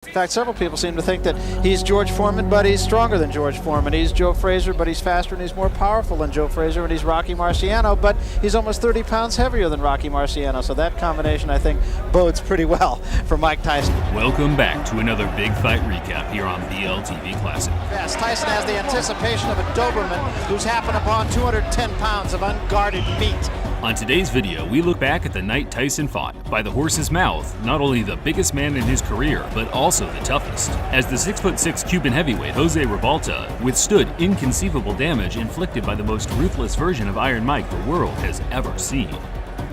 In fact, several people seem to think that he's George Foreman, but he's stronger than George Foreman. He's Joe Frazier, but he's faster and he's more powerful than Joe Frazier, and he's Rocky Marciano, but he's almost 30 pounds heavier than Rocky Marciano. So that combination, I think, bodes pretty well for Mike Tyson. Welcome back to another big fight recap here on BLTV Classic. Yes, Tyson has the anticipation of a Doberman who's happened upon 210 pounds of unguarded meat. On today's video, we look back at the night Tyson fought. By the horse's mouth, not only the biggest man in his career, but also the toughest. As the 6'6" Cuban heavyweight Jose Rebalta withstood inconceivable damage inflicted by the most ruthless version of Iron Mike the world has ever seen.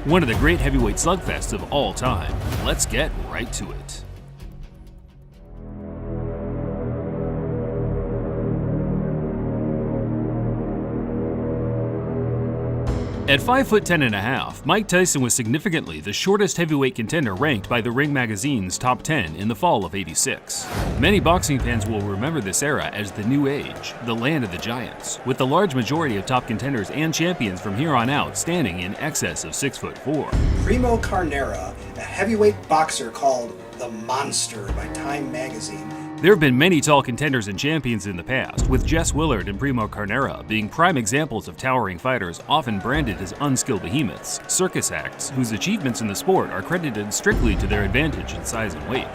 One of the great heavyweight slugfests of all time. Let's get right to it. At 5'10½", Mike Tyson was significantly the shortest heavyweight contender ranked by the Ring Magazine's top 10 in the fall of '86. Many boxing fans will remember this era as the New Age, the land of the giants, with the large majority of top contenders and champions from here on out standing in excess of 6'4". Primo Carnera, a heavyweight boxer called the Monster by Time magazine. There have been many tall contenders and champions in the past, with Jess Willard and Primo Carnera being prime examples of towering fighters often branded as unskilled behemoths, circus acts whose achievements in the sport are credited strictly to their advantage in size and weight.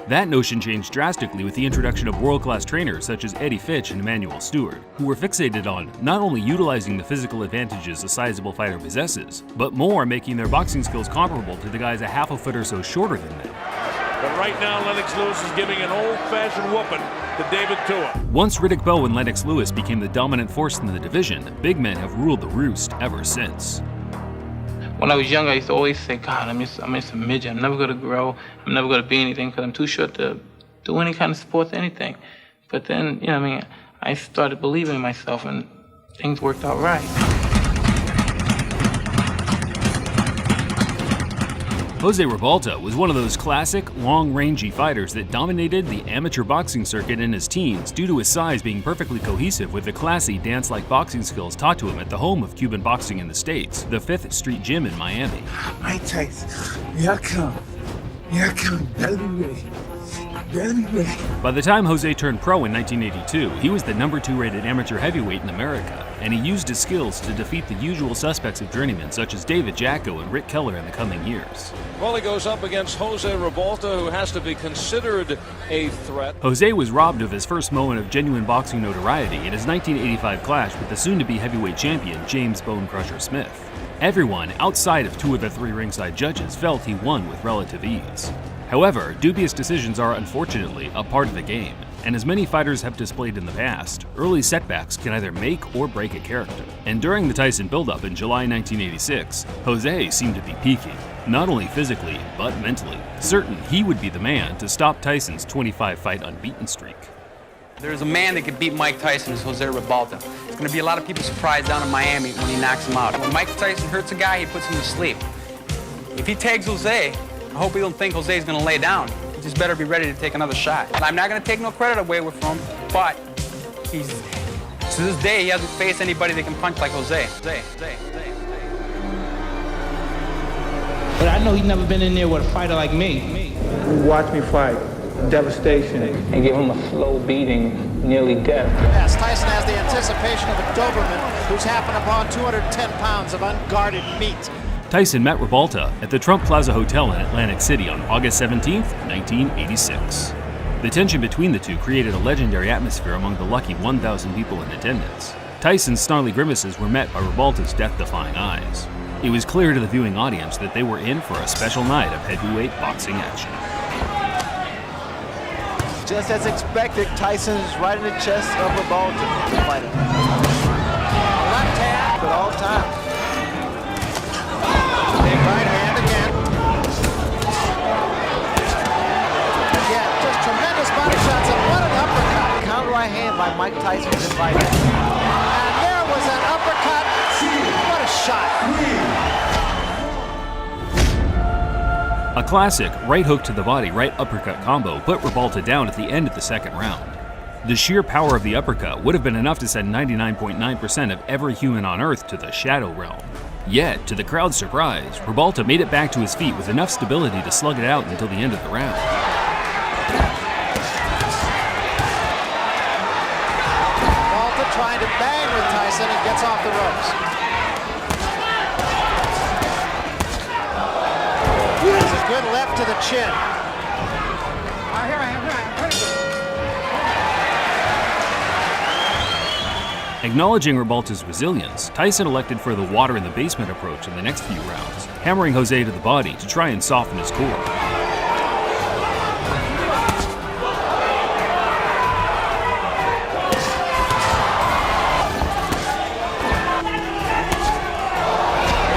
That notion changed drastically with the introduction of world-class trainers such as Eddie Fitch and Emmanuel Stewart, who were fixated on not only utilizing the physical advantages a sizable fighter possesses, but more making their boxing skills comparable to the guys a half a foot or so shorter than them. But right now, Lennox Lewis is giving an old-fashioned whooping to David Tua. Once Riddick Bowe and Lennox Lewis became the dominant force in the division, big men have ruled the roost ever since. When I was younger, I used to always say, God, I'm just a midget. I'm never going to grow. I'm never going to be anything because I'm too short to do any kind of sports, anything. But then, I started believing in myself and things worked out right. Jose Rebalta was one of those classic, long-rangey fighters that dominated the amateur boxing circuit in his teens due to his size being perfectly cohesive with the classy, dance-like boxing skills taught to him at the home of Cuban boxing in the States, the 5th Street Gym in Miami. Mike Tyson, here I come. Here I come. Gotta be ready. Gotta be ready. By the time Jose turned pro in 1982, he was the number 2 rated amateur heavyweight in America, and he used his skills to defeat the usual suspects of journeymen such as David Jacko and Rick Keller in the coming years. Well, he goes up against Jose Rebalta, who has to be considered a threat. Jose was robbed of his first moment of genuine boxing notoriety in his 1985 clash with the soon-to-be heavyweight champion James Bone Crusher Smith. Everyone outside of 2 of the 3 ringside judges felt he won with relative ease. However, dubious decisions are unfortunately a part of the game, and as many fighters have displayed in the past, early setbacks can either make or break a character. And during the Tyson build-up in July 1986, Jose seemed to be peaking, not only physically, but mentally, certain he would be the man to stop Tyson's 25-fight unbeaten streak. There's a man that could beat Mike Tyson, is Jose Rebalta. There's going to be a lot of people surprised down in Miami when he knocks him out. When Mike Tyson hurts a guy, he puts him to sleep. If he tags Jose, I hope he don't think Jose's going to lay down. He just better be ready to take another shot. I'm not going to take no credit away from him, but to this day, he hasn't faced anybody that can punch like Jose. But I know he's never been in there with a fighter like me. Watch me fight. Devastation. And give him a slow beating, nearly death. Yes, Tyson has the anticipation of a Doberman who's happened upon 210 pounds of unguarded meat. Tyson met Rebalta at the Trump Plaza Hotel in Atlantic City on August 17, 1986. The tension between the two created a legendary atmosphere among the lucky 1,000 people in attendance. Tyson's snarly grimaces were met by Rebalta's death-defying eyes. It was clear to the viewing audience that they were in for a special night of heavyweight boxing action. Just as expected, Tyson is right in the chest of Rebalta. Left hand, but all time. Big right hand again. Again, just tremendous body shots, and what an uppercut. Counter right hand by Mike Tyson was invited. And there was an uppercut. What a shot. A classic right hook to the body, right uppercut combo put Rebalta down at the end of the second round. The sheer power of the uppercut would have been enough to send 99.9% of every human on Earth to the shadow realm. Yet, to the crowd's surprise, Rebalta made it back to his feet with enough stability to slug it out until the end of the round. Rebalta trying to bang with Tyson and gets off the ropes. There's a good left to the chin. Acknowledging Rebalta's resilience, Tyson elected for the water in the basement approach in the next few rounds, hammering Jose to the body to try and soften his core.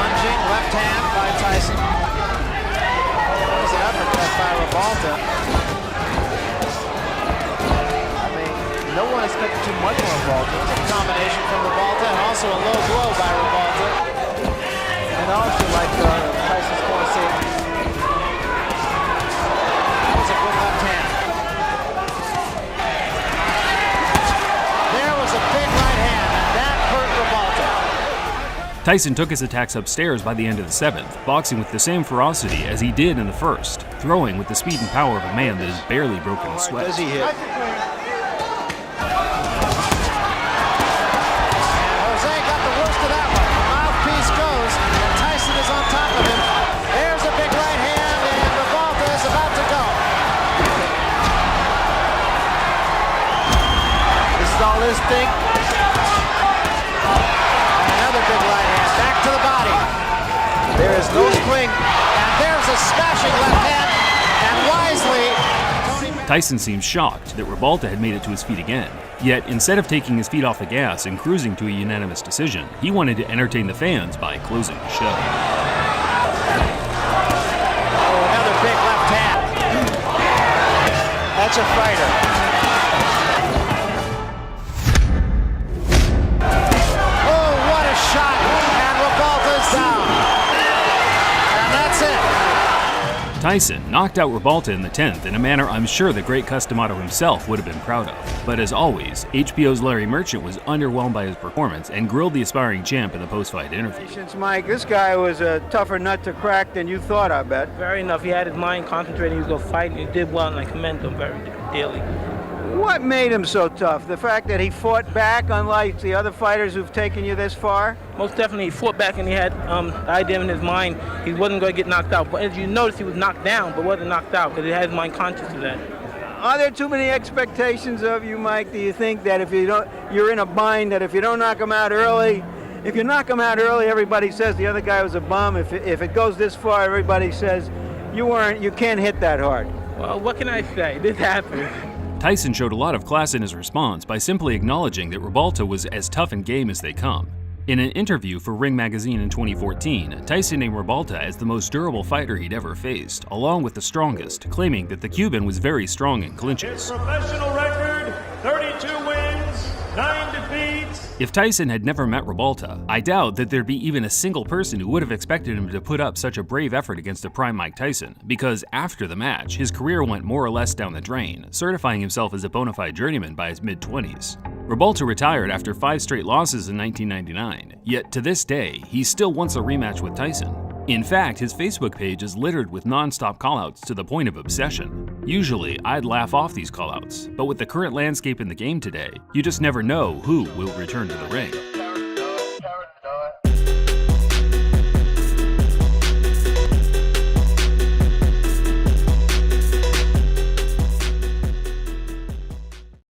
Lunging left hand by Tyson. That was an uppercut by Rebalta. No one expected too much from Rebalta. Combination from Rebalta and also a low blow by Rebalta. And also, like Tyson's corner safety. That was a good left hand. There was a big right hand, and that hurt Rebalta. Tyson took his attacks upstairs by the end of the 7th, boxing with the same ferocity as he did in the 1st, throwing with the speed and power of a man that has barely broken a sweat. Does he hit? This thing. Another big right hand, back to the body. There is no swing, and there's a smashing left hand, and wisely, Tyson seems shocked that Rebalta had made it to his feet again. Yet, instead of taking his feet off the gas and cruising to a unanimous decision, he wanted to entertain the fans by closing the show. Oh, another big left hand. That's a fighter. Tyson knocked out Rebalta in the 10th in a manner I'm sure the great Customato himself would have been proud of. But as always, HBO's Larry Merchant was underwhelmed by his performance and grilled the aspiring champ in the post-fight interview. Mike, this guy was a tougher nut to crack than you thought, I bet. Very enough. He had his mind concentrated. He was going to fight, and he did well, and I commend him very dearly. What made him so tough? The fact that he fought back, unlike the other fighters who've taken you this far? Most definitely, he fought back, and he had the idea in his mind he wasn't going to get knocked out. But as you notice, he was knocked down, but wasn't knocked out because he had his mind conscious of that. Are there too many expectations of you, Mike? Do you think that if you're in a bind, that if you don't knock him out early, if you knock him out early, everybody says the other guy was a bum. If it goes this far, everybody says you can't hit that hard. Well, what can I say? This happened. Tyson showed a lot of class in his response by simply acknowledging that Rebalta was as tough and game as they come. In an interview for Ring Magazine in 2014, Tyson named Rebalta as the most durable fighter he'd ever faced, along with the strongest, claiming that the Cuban was very strong in clinches. His professional record, 32 wins, 9 defeats. If Tyson had never met Rebalta, I doubt that there'd be even a single person who would have expected him to put up such a brave effort against a prime Mike Tyson, because after the match, his career went more or less down the drain, certifying himself as a bona fide journeyman by his mid-20s. Rebalta retired after 5 straight losses in 1999, yet to this day, he still wants a rematch with Tyson. In fact, his Facebook page is littered with non-stop callouts to the point of obsession. Usually, I'd laugh off these callouts, but with the current landscape in the game today, you just never know who will return to the ring.